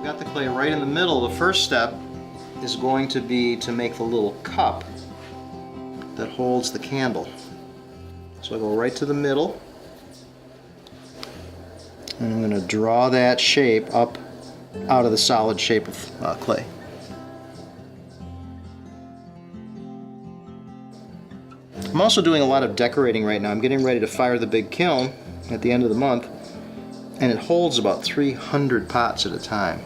got the clay right in the middle. The first step is going to be to make the little cup that holds the candle. So I go right to the middle, and I'm going to draw that shape up out of the solid shape of clay. I'm also doing a lot of decorating right now. I'm getting ready to fire the big kiln at the end of the month, and it holds about 300 pots at a time.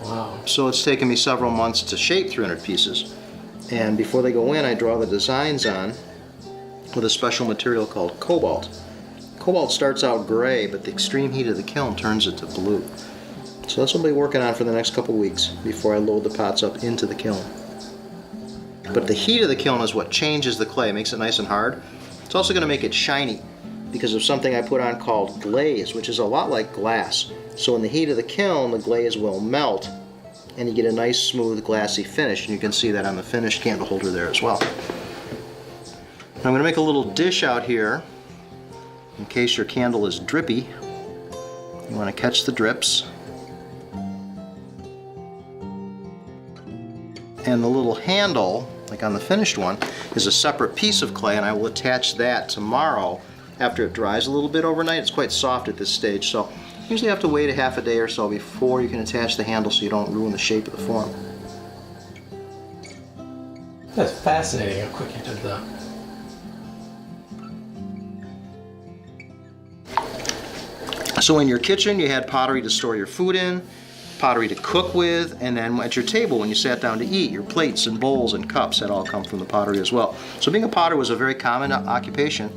Wow. So it's taken me several months to shape 300 pieces. And before they go in, I draw the designs on with a special material called cobalt. Cobalt starts out gray, but the extreme heat of the kiln turns it to blue. So that's what I'll be working on for the next couple weeks before I load the pots up into the kiln. But the heat of the kiln is what changes the clay, makes it nice and hard. It's also going to make it shiny because of something I put on called glaze, which is a lot like glass. So in the heat of the kiln, the glaze will melt and you get a nice smooth glassy finish, and you can see that on the finished candle holder there as well. I'm going to make a little dish out here in case your candle is drippy. You want to catch the drips. And the little handle, like on the finished one, is a separate piece of clay, and I will attach that tomorrow after it dries a little bit overnight. It's quite soft at this stage, so you usually have to wait a half a day or so before you can attach the handle so you don't ruin the shape of the form. That's fascinating how quick you did that. So in your kitchen, you had pottery to store your food in, pottery to cook with, and then at your table when you sat down to eat, your plates and bowls and cups had all come from the pottery as well. So being a potter was a very common occupation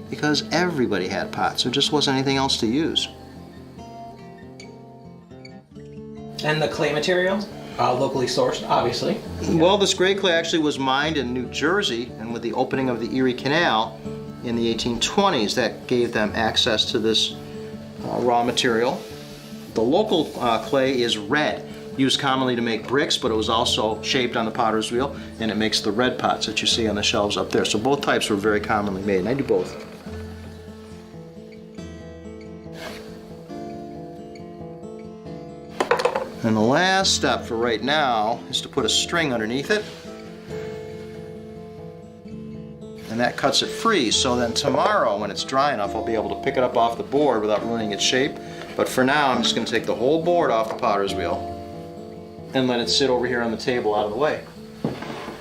because everybody had pots. There just wasn't anything else to use. And the clay material, locally sourced, obviously. Well, this gray clay actually was mined in New Jersey, and with the opening of the Erie Canal in the 1820s, that gave them access to this raw material. The local clay is red, used commonly to make bricks, but it was also shaped on the potter's wheel, and it makes the red pots that you see on the shelves up there. So both types were very commonly made, and I do both. And the last step for right now is to put a string underneath it. And that cuts it free, so then tomorrow when it's dry enough I'll be able to pick it up off the board without ruining its shape. But for now I'm just going to take the whole board off the potter's wheel and let it sit over here on the table out of the way.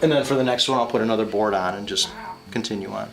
And then for the next one I'll put another board on and just continue on.